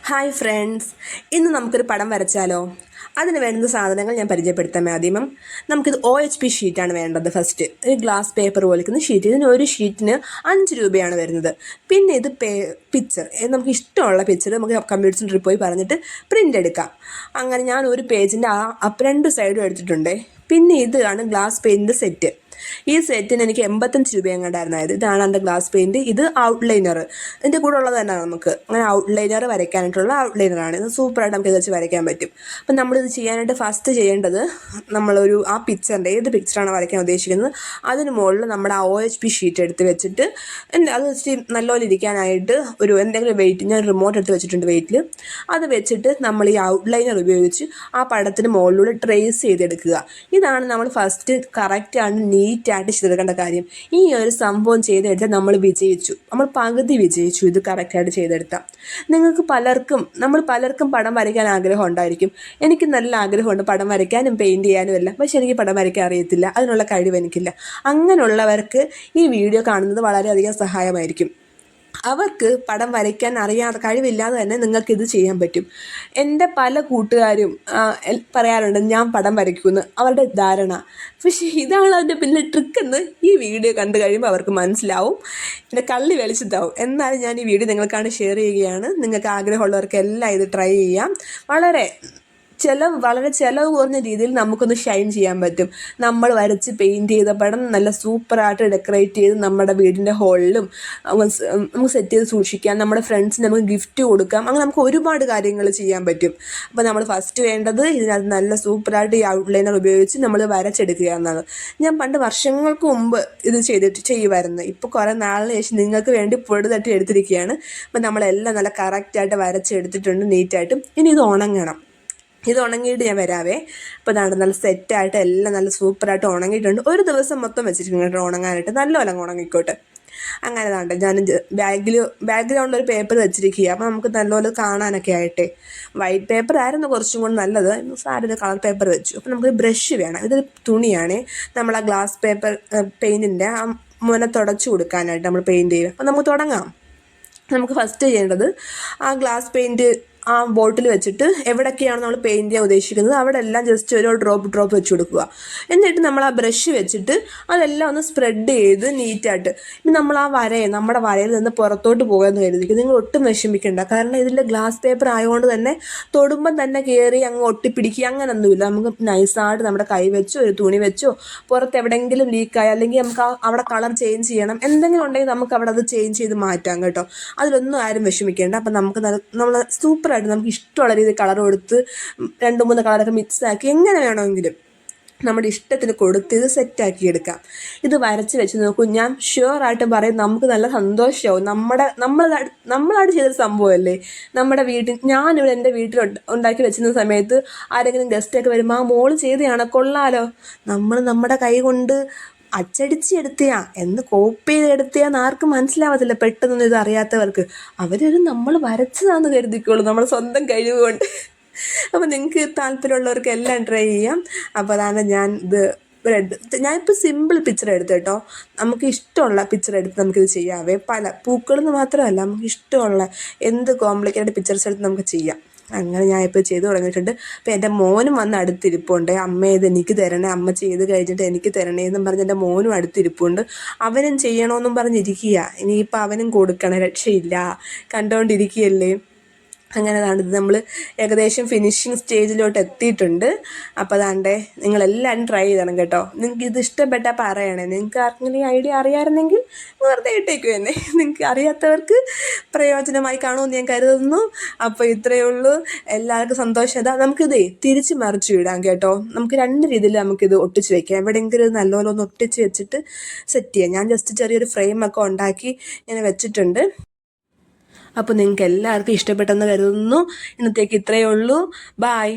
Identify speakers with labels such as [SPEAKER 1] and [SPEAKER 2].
[SPEAKER 1] Hi friends, ഇന്ന് നമുക്കൊരു പടം വരച്ചാലോ? അതിന് വേണ്ടുന്ന സാധനങ്ങൾ ഞാൻ പരിചയപ്പെടുത്താം. ആദ്യം നമുക്കിത് OHP ഷീറ്റാണ് വേണ്ടത്. ഫസ്റ്റ് ഒരു ഗ്ലാസ് പേപ്പർ പോലിരിക്കുന്ന ഷീറ്റ്. ഇതിന് ഒരു ഷീറ്റിന് 5 രൂപയാണ് വരുന്നത്. പിന്നെ ഇത് പിക്ചർ, നമുക്ക് ഇഷ്ടമുള്ള പിക്ചർ നമുക്ക് കമ്പ്യൂട്ടർ സെൻറ്ററിൽ പോയി പറഞ്ഞിട്ട് പ്രിൻ്റ് എടുക്കാം. അങ്ങനെ ഞാൻ ഒരു പേജിൻ്റെ രണ്ട് സൈഡും എടുത്തിട്ടുണ്ട്. പിന്നെ ഇതാണ് ഗ്ലാസ് പെയിൻറ്റ് സെറ്റ്. ഈ സെറ്റിന് എനിക്ക് 85 രൂപ എങ്ങാണ്ടായിരുന്നത്. ഇതാണ് എൻ്റെ ഗ്ലാസ് പെയിൻറ്റ്. ഇത് ഔട്ട്ലൈനർ ഇതിൻ്റെ കൂടെ ഉള്ളത് തന്നെ. നമുക്ക് അങ്ങനെ ഔട്ട്ലൈനർ വരയ്ക്കാനായിട്ടുള്ള ഔട്ട്ലൈനറാണ്. ഇത് സൂപ്പറായിട്ട് നമുക്ക് ഇത് വെച്ച് വരയ്ക്കാൻ പറ്റും. അപ്പം നമ്മളിത് ചെയ്യാനായിട്ട് ഫസ്റ്റ് ചെയ്യേണ്ടത്, ആ പിക്ചറിൻ്റെ ഏത് പിക്ചറാണ് വരയ്ക്കാൻ ഉദ്ദേശിക്കുന്നത് അതിന് മുകളിൽ നമ്മുടെ OHP ഷീറ്റ് എടുത്ത് വെച്ചിട്ട് അത് ഇച്ചിരി നല്ലപോലെ ഇരിക്കാനായിട്ട് എന്തെങ്കിലും വെയിറ്റ്, ഞാൻ റിമോട്ട് എടുത്ത് വെച്ചിട്ടുണ്ട് വെയിറ്റിൽ. അത് വെച്ചിട്ട് നമ്മൾ ഈ ഔട്ട്ലൈനർ ഉപയോഗിച്ച് ആ പടത്തിന് മുകളിലൂടെ ട്രേസ് ചെയ്തെടുക്കുക. ഇതാണ് നമ്മൾ ഫസ്റ്റ് കറക്റ്റാണ് നീറ്റായിട്ട് ചെയ്തെടുക്കേണ്ട കാര്യം. ഈ ഒരു സംഭവം ചെയ്തെടുത്താൽ നമ്മൾ പകുതി വിജയിച്ചു. ഇത് കറക്റ്റായിട്ട് ചെയ്തെടുത്താൽ നമ്മൾ പലർക്കും പടം വരയ്ക്കാൻ ആഗ്രഹം ഉണ്ടായിരിക്കും. എനിക്ക് നല്ല ആഗ്രഹമുണ്ട് പടം വരയ്ക്കാനും പെയിൻറ്റ് ചെയ്യാനും എല്ലാം. പക്ഷെ എനിക്ക് പടം വരയ്ക്കാൻ അറിയത്തില്ല, അതിനുള്ള കഴിവ് എനിക്കില്ല. അങ്ങനെയുള്ളവർക്ക് ഈ വീഡിയോ കാണുന്നത് വളരെയധികം സഹായമായിരിക്കും. അവർക്ക് പടം വരയ്ക്കാൻ കഴിവില്ലാതെ തന്നെ നിങ്ങൾക്കിത് ചെയ്യാൻ പറ്റും. എൻ്റെ പല കൂട്ടുകാരും പറയാറുണ്ട് ഞാൻ പടം വരയ്ക്കുമെന്ന്, അവരുടെ ധാരണ. പക്ഷേ ഇതാണ് അതിൻ്റെ പിന്നെ ട്രിക്കെന്ന് ഈ വീഡിയോ കണ്ടു കഴിയുമ്പോൾ അവർക്ക് മനസ്സിലാവും. പിന്നെ കള്ളി വെളിച്ചത്താവും. എന്നാലും ഞാൻ ഈ വീഡിയോ നിങ്ങൾക്കാണ് ഷെയർ ചെയ്യുകയാണ്. നിങ്ങൾക്ക് ആഗ്രഹമുള്ളവർക്കെല്ലാം ഇത് ട്രൈ ചെയ്യാം. വളരെ ചിലവ് കുറഞ്ഞ രീതിയിൽ നമുക്കൊന്ന് ഷൈൻ ചെയ്യാൻ പറ്റും. നമ്മൾ വരച്ച് പെയിൻറ്റ് ചെയ്ത പടം നല്ല സൂപ്പറായിട്ട് ഡെക്കറേറ്റ് ചെയ്ത് നമ്മുടെ വീടിൻ്റെ ഹോളിലും നമുക്ക് സെറ്റ് ചെയ്ത് സൂക്ഷിക്കാം. നമ്മുടെ ഫ്രണ്ട്സിന് നമുക്ക് ഗിഫ്റ്റ് കൊടുക്കാം. അങ്ങനെ നമുക്ക് ഒരുപാട് കാര്യങ്ങൾ ചെയ്യാൻ പറ്റും. അപ്പോൾ നമ്മൾ ഫസ്റ്റ് വേണ്ടത് ഇതിനകത്ത് നല്ല സൂപ്പറായിട്ട് ഈ ഔട്ട്ലൈനർ ഉപയോഗിച്ച് നമ്മൾ വരച്ചെടുക്കുക എന്നാണ്. ഞാൻ പണ്ട് വർഷങ്ങൾക്ക് മുമ്പ് ഇത് ചെയ്യുമായിരുന്നു. ഇപ്പോൾ കുറേ നാളിന് ശേഷം നിങ്ങൾക്ക് വേണ്ടി പൊടി തട്ടി എടുത്തിരിക്കുകയാണ്. അപ്പോൾ നമ്മളെല്ലാം നല്ല കറക്റ്റായിട്ട് വരച്ചെടുത്തിട്ടുണ്ട് നീറ്റായിട്ടും. ഇനി ഇത് ഉണങ്ങണം. ഇത് ഉണങ്ങിയിട്ട് ഞാൻ വരാവേ. അപ്പോൾ ഇതാണ് നല്ല സെറ്റായിട്ട് എല്ലാം നല്ല സൂപ്പറായിട്ട് ഉണങ്ങിയിട്ടുണ്ട്. ഒരു ദിവസം മൊത്തം വെച്ചിട്ടുണ്ട് ഉണങ്ങാനായിട്ട്. നല്ലപോലെ ഉണങ്ങിക്കോട്ടെ. അങ്ങനെ താണ്ട് ഞാൻ ബാക്ക്ഗ്രൗണ്ടിൽ ഒരു പേപ്പർ വെച്ചിരിക്കുക. അപ്പോൾ നമുക്ക് നല്ലപോലെ കാണാനൊക്കെ ആയിട്ടേ. വൈറ്റ് പേപ്പർ ആയിരുന്നു കുറച്ചും കൂടി നല്ലത്. സാരമില്ല, കളർ പേപ്പർ വെച്ചു. അപ്പോൾ നമുക്ക് ബ്രഷ് വേണം. ഇതൊരു തുണിയാണ്. നമ്മൾ ആ ഗ്ലാസ് പേപ്പർ പെയിൻറ്റിൻ്റെ ആ മുന തുടച്ചു കൊടുക്കാനായിട്ട് നമ്മൾ പെയിൻറ്റ് ചെയ്യും. അപ്പോൾ നമുക്ക് തുടങ്ങാം. നമുക്ക് ഫസ്റ്റ് ചെയ്യേണ്ടത് ആ ഗ്ലാസ് പെയിൻറ്റ് ആ ബോട്ടിൽ വെച്ചിട്ട് എവിടെയൊക്കെയാണ് നമ്മൾ പെയിൻറ്റ് ചെയ്യാൻ ഉദ്ദേശിക്കുന്നത് അവിടെ എല്ലാം ജസ്റ്റ് ഒരു ഡ്രോപ്പ് വെച്ച് കൊടുക്കുക. എന്നിട്ട് നമ്മൾ ആ ബ്രഷ് വെച്ചിട്ട് അതെല്ലാം ഒന്ന് സ്പ്രെഡ് ചെയ്ത് നീറ്റായിട്ട് നമ്മൾ നമ്മുടെ വരയിൽ നിന്ന് പുറത്തോട്ട് പോകുമെന്ന് കരുതിക്കും. നിങ്ങൾ ഒട്ടും വിഷമിക്കേണ്ട. കാരണം ഇതിൽ ഗ്ലാസ് പേപ്പർ ആയതുകൊണ്ട് തന്നെ തൊടുമ്പം തന്നെ കയറി അങ്ങ് ഒട്ടിപ്പിടിക്കുക അങ്ങനൊന്നുമില്ല. നമുക്ക് നൈസായിട്ട് നമ്മുടെ കൈ വെച്ചോ ഒരു തുണി വെച്ചോ പുറത്ത് എവിടെയെങ്കിലും ലീക്കായി അല്ലെങ്കിൽ നമുക്ക് അവിടെ കളർ ചേഞ്ച് ചെയ്യണം എന്തെങ്കിലും ഉണ്ടെങ്കിൽ നമുക്ക് അവിടെ അത് ചേഞ്ച് ചെയ്ത് മാറ്റാം കേട്ടോ. അതിലൊന്നും ആരും വിഷമിക്കേണ്ട. അപ്പം നമ്മൾ സൂപ്പർ നമുക്ക് ഇഷ്ടമുള്ള രീതിയിൽ കളർ കൊടുത്ത് 2-3 കളറൊക്കെ മിക്സാക്കി എങ്ങനെ വേണമെങ്കിലും നമ്മുടെ ഇഷ്ടത്തിന് കൊടുത്ത് ഇത് സെറ്റാക്കി എടുക്കാം. ഇത് വരച്ച് വെച്ച് നോക്കൂ. ഞാൻ ഷുവറായിട്ട് പറയും നമുക്ക് നല്ല സന്തോഷമാവും. നമ്മളായിട്ട് ചെയ്തൊരു സംഭവമല്ലേ. ഞാനിവിടെ എൻ്റെ വീട്ടിൽ ഉണ്ടാക്കി വെച്ചിരുന്ന സമയത്ത് ആരെങ്കിലും ഗസ്റ്റൊക്കെ വരുമ്പോൾ ആ മോള് ചെയ്തതാണ് കൊള്ളാലോ, നമ്മൾ നമ്മുടെ കൈ കൊണ്ട് അച്ചടിച്ചെടുത്തയാ എന്ന് കോപ്പി ചെയ്തെടുത്തയാന്ന് ആർക്കും മനസ്സിലാവത്തില്ല. പെട്ടെന്നൊന്നും ഇത് അറിയാത്തവർക്ക് നമ്മൾ വരച്ചതാണെന്ന് കരുതിക്കോളൂ, നമ്മുടെ സ്വന്തം കഴിവ് കൊണ്ട്. അപ്പോൾ നിങ്ങൾക്ക് താല്പര്യമുള്ളവർക്ക് എല്ലാം ട്രൈ ചെയ്യാം. അപ്പോൾ അതാണ് ഞാനിപ്പോൾ സിമ്പിൾ പിക്ചർ എടുത്ത് കേട്ടോ. നമുക്ക് ഇഷ്ടമുള്ള പിക്ചർ എടുത്ത് നമുക്കിത് ചെയ്യാവേ. പല പൂക്കളെന്ന് മാത്രമല്ല, നമുക്ക് ഇഷ്ടമുള്ള എന്ത് കോംപ്ലിക്കേറ്റഡ് പിക്ചർസ് എടുത്ത് നമുക്ക് ചെയ്യാം. അങ്ങനെ ഞാൻ ഇപ്പോൾ ചെയ്ത് തുടങ്ങിയിട്ടുണ്ട്. അപ്പോൾ എൻ്റെ മോനും വന്ന് അടുത്തിരിപ്പുണ്ട്. അമ്മ ഇത് എനിക്ക് തരണേ, അമ്മ ചെയ്ത് കഴിഞ്ഞിട്ട് എനിക്ക് തരണേന്നും പറഞ്ഞ് എൻ്റെ മോനും അടുത്തിരിപ്പുണ്ട്. അവനും ചെയ്യണമെന്നും പറഞ്ഞിരിക്കുക. ഇനിയിപ്പോൾ അവനും കൊടുക്കണം, രക്ഷയില്ല. കണ്ടുകൊണ്ടിരിക്കുകയല്ലേ. അങ്ങനെ ഇത് നമ്മൾ ഏകദേശം ഫിനിഷിങ് സ്റ്റേജിലോട്ട് എത്തിയിട്ടുണ്ട്. അപ്പോൾ അതാണ്ടേ നിങ്ങളെല്ലാവരും ട്രൈ ചെയ്യണം കേട്ടോ. നിങ്ങൾക്ക് ഇത് ഇഷ്ടപ്പെട്ടാൽ പറയണേ. നിങ്ങൾക്ക് ആർക്കെങ്കിലും ഐഡിയ അറിയാമായിരുന്നെങ്കിൽ വെറുതെ ഇട്ടേക്കും എന്നെ. നിങ്ങൾക്ക് അറിയാത്തവർക്ക് പ്രയോജനമായി കാണുമെന്ന് ഞാൻ കരുതുന്നു. അപ്പോൾ ഇത്രയേ ഉള്ളൂ. എല്ലാവർക്കും സന്തോഷം. നമുക്കിത് തിരിച്ച് മറിച്ച് വിടാം കേട്ടോ. നമുക്ക് 2 രീതിയിൽ നമുക്കിത് ഒട്ടിച്ച് വയ്ക്കാം. എവിടെയെങ്കിലും നല്ലപോലെ ഒന്ന് ഒട്ടിച്ച് വെച്ചിട്ട് സെറ്റ് ചെയ്യാം. ഞാൻ ജസ്റ്റ് ചെറിയൊരു ഫ്രെയിമൊക്കെ ഉണ്ടാക്കി ഇങ്ങനെ വെച്ചിട്ടുണ്ട്. അപ്പോൾ നിങ്ങൾക്ക് എല്ലാവർക്കും ഇഷ്ടപ്പെട്ടെന്ന് കരുതുന്നു. ഇന്നത്തേക്ക് ഇത്രയേ ഉള്ളൂ. ബായ്.